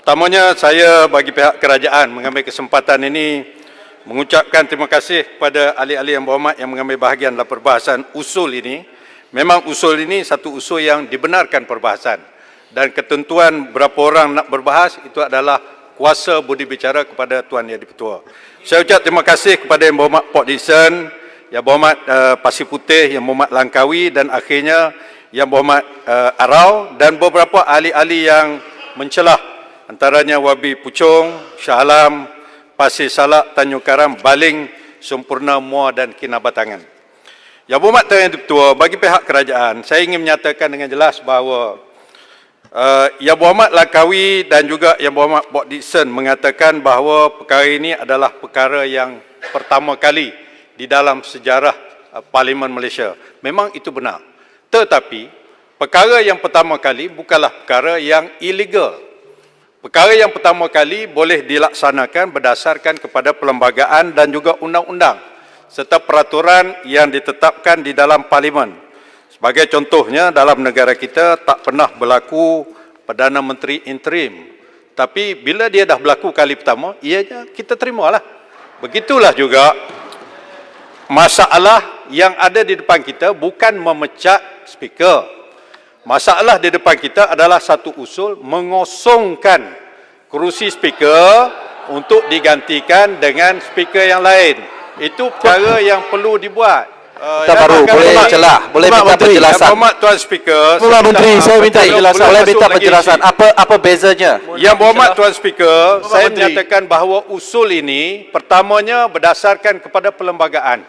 Pertamanya saya bagi pihak kerajaan mengambil kesempatan ini mengucapkan terima kasih kepada ahli-ahli yang berhormat yang mengambil bahagian dalam perbahasan usul ini. Memang usul ini satu usul yang dibenarkan perbahasan dan ketentuan berapa orang nak berbahas itu adalah kuasa budi bicara kepada Tuan Yang di-Pertua. Saya ucap terima kasih kepada Yang Berhormat Port Dickson, Yang Berhormat Pasir Putih, Yang Berhormat Langkawi dan akhirnya Yang Berhormat Arau dan beberapa ahli-ahli yang mencelah antaranya Wabi Puchong, Shah Alam, Pasir Salak, Tanjung Karam, Baling, Sempurna, Muar dan Kinabatangan. Yang Berhormat Tuan Yang di-Pertua, bagi pihak kerajaan, saya ingin menyatakan dengan jelas bahawa Yang Berhormat Langkawi dan juga Yang Berhormat Port Dickson mengatakan bahawa perkara ini adalah perkara yang pertama kali di dalam sejarah Parlimen Malaysia. Memang itu benar. Tetapi, perkara yang pertama kali bukanlah perkara yang illegal. Perkara yang pertama kali boleh dilaksanakan berdasarkan kepada perlembagaan dan juga undang-undang serta peraturan yang ditetapkan di dalam Parlimen. Sebagai contohnya, dalam negara kita tak pernah berlaku Perdana Menteri interim. Tapi bila dia dah berlaku kali pertama, ianya kita terimalah. Begitulah juga masalah yang ada di depan kita bukan memecat speaker. Masalah di depan kita adalah satu usul mengosongkan kerusi speaker untuk digantikan dengan speaker yang lain. Itu perkara yang perlu dibuat. Kita baru boleh celah, boleh minta penjelasan. Berhormat Tuan Speaker, Tuan Menteri, saya minta penjelasan. Boleh minta penjelasan. Apa bezanya? Yang Berhormat Tuan Speaker, saya menyatakan bahawa usul ini pertamanya berdasarkan kepada perlembagaan.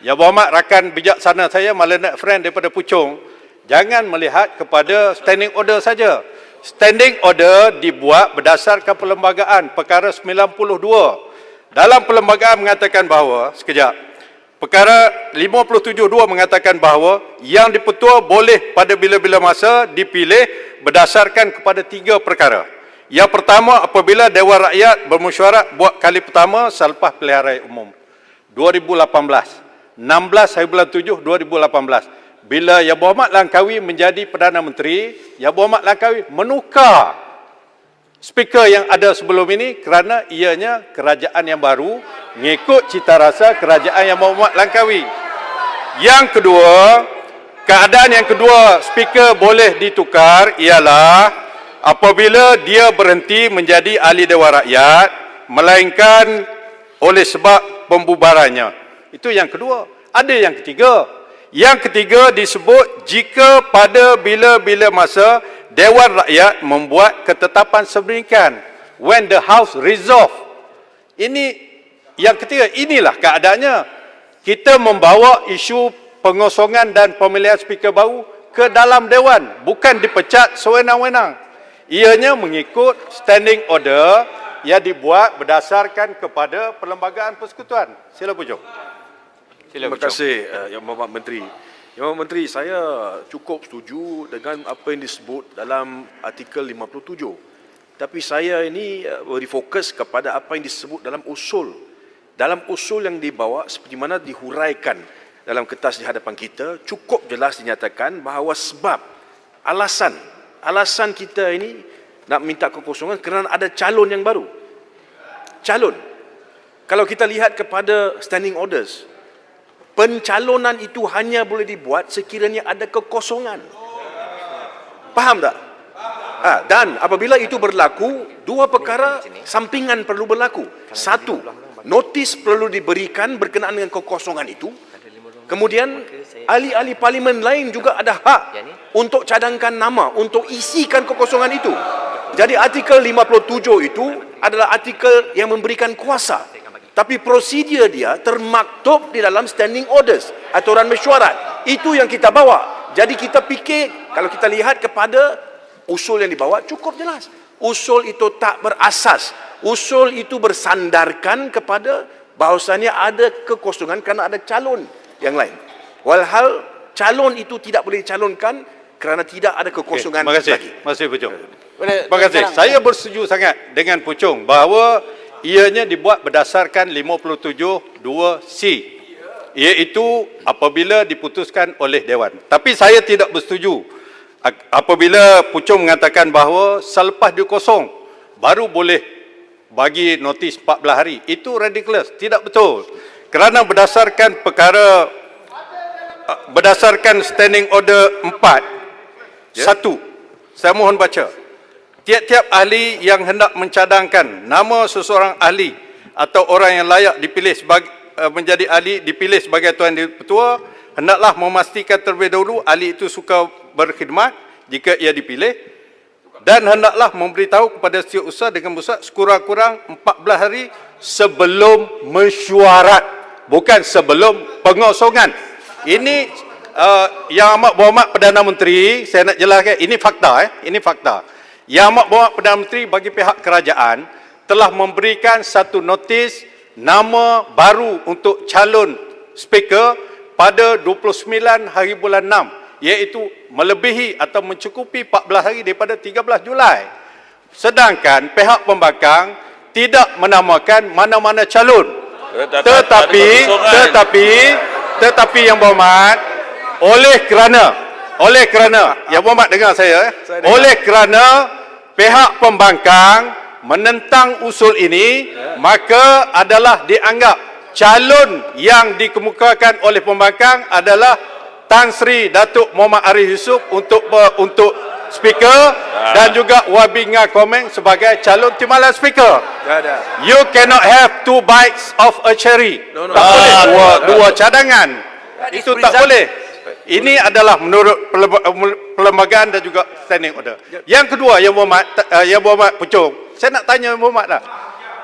Yang Berhormat rakan bijaksana saya, Malanak Friend daripada Puchong, jangan melihat kepada standing order saja. Standing order dibuat berdasarkan perlembagaan, perkara 92. Dalam perlembagaan mengatakan bahawa, perkara 57.2 mengatakan bahawa yang di-Pertua boleh pada bila-bila masa dipilih berdasarkan kepada 3 perkara. Yang pertama, apabila Dewan Rakyat bermesyuarat buat kali pertama selepas pilihan raya umum 2018. 16/7/2018. Bila Yang Berhormat Langkawi menjadi Perdana Menteri, Yang Berhormat Langkawi menukar speaker yang ada sebelum ini kerana ianya kerajaan yang baru mengikut cita rasa kerajaan Yang Berhormat Langkawi. Yang kedua, keadaan yang kedua speaker boleh ditukar ialah apabila dia berhenti menjadi ahli Dewan Rakyat melainkan oleh sebab pembubarannya. Itu yang kedua. Ada yang ketiga. Yang ketiga disebut jika pada bila-bila masa Dewan Rakyat membuat ketetapan sedemikian. When the House resolve. Ini yang ketiga. Inilah keadaannya. Kita membawa isu pengosongan dan pemilihan speaker baru ke dalam Dewan. Bukan dipecat sewenang-wenang. Ianya mengikut standing order yang dibuat berdasarkan kepada Perlembagaan Persekutuan. Sila Puchong. Terima kasih Yang Berhormat Menteri. Yang Berhormat Menteri, saya cukup setuju dengan apa yang disebut dalam artikel 57. Tapi saya ini beri fokus kepada apa yang disebut dalam usul. Dalam usul yang dibawa seperti mana dihuraikan dalam kertas di hadapan kita, cukup jelas dinyatakan bahawa sebab alasan kita ini nak minta kekosongan kerana ada calon yang baru. Calon. Kalau kita lihat kepada standing orders, pencalonan itu hanya boleh dibuat sekiranya ada kekosongan. Faham tak? Dan apabila itu berlaku, 2 perkara sampingan perlu berlaku. 1, notis perlu diberikan berkenaan dengan kekosongan itu. Kemudian, ahli-ahli parlimen lain juga ada hak untuk cadangkan nama, untuk isikan kekosongan itu. Jadi artikel 57 itu adalah artikel yang memberikan kuasa. Tapi prosedur dia termaktub di dalam standing orders, aturan mesyuarat. Itu yang kita bawa. Jadi kita fikir, kalau kita lihat kepada usul yang dibawa, cukup jelas. Usul itu tak berasas. Usul itu bersandarkan kepada bahawasanya ada kekosongan kerana ada calon yang lain. Walhal calon itu tidak boleh dicalonkan kerana tidak ada kekosongan lagi. Terima kasih Puchong. Terima kasih. Saya bersetuju sangat dengan Puchong bahawa ianya dibuat berdasarkan 57.2C, iaitu apabila diputuskan oleh Dewan. Tapi saya tidak bersetuju apabila Puchong mengatakan bahawa selepas dikosong baru boleh bagi notis 14 hari. Itu ridiculous, tidak betul. Kerana berdasarkan standing order 4, satu, saya mohon baca. Tiap-tiap ahli yang hendak mencadangkan nama seseorang ahli atau orang yang layak dipilih menjadi ahli dipilih sebagai Tuan Ketua, hendaklah memastikan terlebih dahulu ahli itu suka berkhidmat jika ia dipilih, dan hendaklah memberitahu kepada setiausaha dengan besar sekurang-kurang 14 hari sebelum mesyuarat, bukan sebelum pengosongan. Ini Yang Amat Berhormat Perdana Menteri, saya nak jelaskan, ini fakta. Ini fakta. Yang Amat Berhormat Perdana Menteri bagi pihak kerajaan telah memberikan satu notis nama baru untuk calon speaker pada 29 hari bulan 6, iaitu melebihi atau mencukupi 14 hari daripada 13 Julai. Sedangkan pihak pembangkang tidak menamakan mana-mana calon. Tetapi Yang Berhormat, oleh kerana Yang Berhormat dengar saya, oleh kerana pihak pembangkang menentang usul ini, maka adalah dianggap calon yang dikemukakan oleh pembangkang adalah Tan Sri Datuk Muhammad Arif Yusof untuk speaker dan juga Wabinga Komeng sebagai calon timbalan speaker. You cannot have two bites of a cherry. Tak boleh dua cadangan. Itu tak boleh. Ini adalah menurut perlembagaan dan juga standing order. Yang kedua, Yang Berhormat Pucung, saya nak tanya Yang Berhormat lah.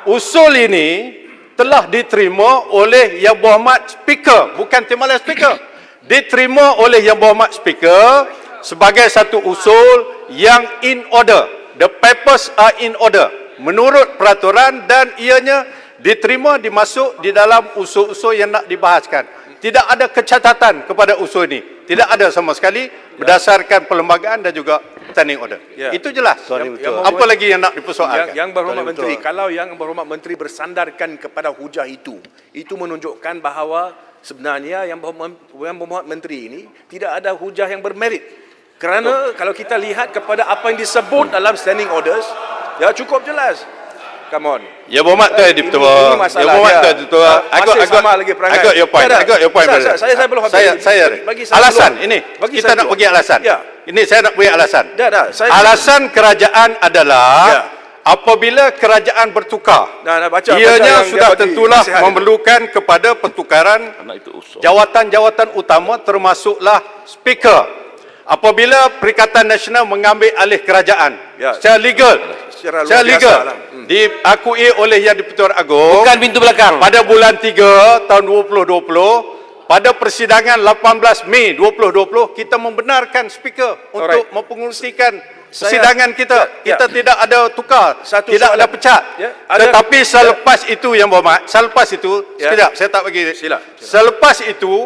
Usul ini telah diterima oleh Yang Berhormat Speaker, bukan timbalan speaker. Diterima oleh Yang Berhormat Speaker sebagai satu usul yang in order. The papers are in order menurut peraturan, dan ianya diterima, dimasuk di dalam usul-usul yang nak dibahaskan. Tidak ada kecacatan kepada usul ini. Tidak ada sama sekali berdasarkan perlembagaan dan juga standing order. Itu jelas. Apa lagi yang nak dipersoalkan? Yang Berhormat Menteri, kalau Yang Berhormat Menteri bersandarkan kepada hujah itu menunjukkan bahawa sebenarnya Yang Berhormat Menteri ini tidak ada hujah yang bermerit. Kerana kalau kita lihat kepada apa yang disebut dalam standing orders, ya cukup jelas. Come on. Ya Berhormat Tuan Ketua. Ya Berhormat Tuan Ketua. I got your point. Saya belum habis. Alasan ini. Kita nak bagi alasan. Ini saya nak bagi alasan. Alasan kerajaan adalah apabila kerajaan bertukar, ianya sudah tentulah memerlukan kepada pertukaran jawatan-jawatan utama termasuklah speaker. Apabila Perikatan Nasional mengambil alih kerajaan secara legal, diakui oleh Yang di-Pertuan Agong, Bukan pintu belakang. pada bulan 3 tahun 2020, pada persidangan 18 Mei 2020, kita membenarkan speaker untuk mempengerusikan persidangan kita. Kita tidak ada tukar, tidak ada pecat. Tetapi selepas itu, Yang Berhormat, selepas itu, sekejap, saya tak bagi. Selepas itu,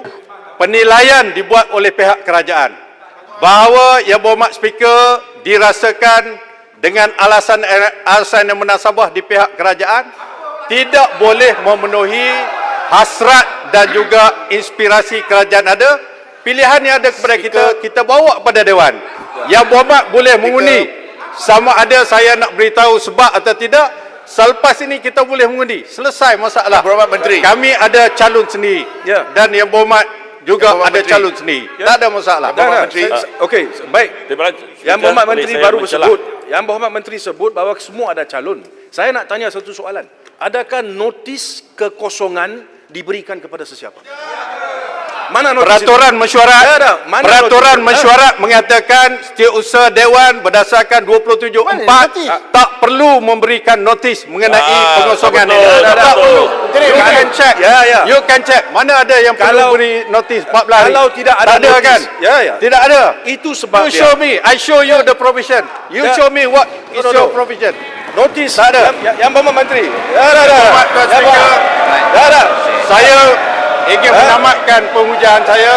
penilaian dibuat oleh pihak kerajaan bahawa Yang Berhormat Speaker dirasakan dengan alasan yang munasabah di pihak kerajaan tidak boleh memenuhi hasrat dan juga inspirasi kerajaan ada. Pilihan yang ada kepada kita bawa kepada Dewan. Yang Berhormat boleh mengundi sama ada saya nak beritahu sebab atau tidak. Selepas ini kita boleh mengundi. Selesai masalah. Berhormat Menteri, kami ada calon sendiri dan Yang Berhormat juga ada calon sendiri. Tak ada masalah. Okey, baik. Yang Berhormat Menteri baru bersebut. Yang Berhormat Menteri sebut bahawa semua ada calon. Saya nak tanya satu soalan. Adakah notis kekosongan diberikan kepada sesiapa? Mana notis Peraturan mesyuarat. Peraturan mesyuarat mengatakan setiausaha Dewan berdasarkan 27(4) tak perlu memberikan notis mengenai pengosongan ini. Tak perlu. You can check. You can check. Mana ada yang perlu beri notis 14 hari? Kalau tidak ada notis. Kan? Tidak ada. Itu sebab you show me. I show you the provision. You show me what is your provision. Notis. Tak ada. Yang Berhormat Menteri. Saya ingin menamatkan penghujaan saya.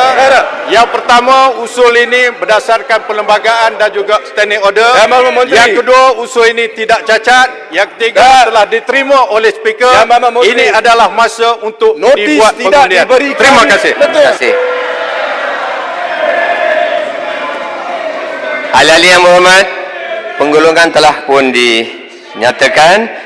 Yang pertama, usul ini berdasarkan perlembagaan dan juga standing order. Yang kedua, usul ini tidak cacat. Yang ketiga, telah diterima oleh speaker. Ini adalah masa untuk dibuat pengundian. Terima kasih. Terima kasih. Ahli-ahli yang berhormat, penggolongan telah pun Nyatakan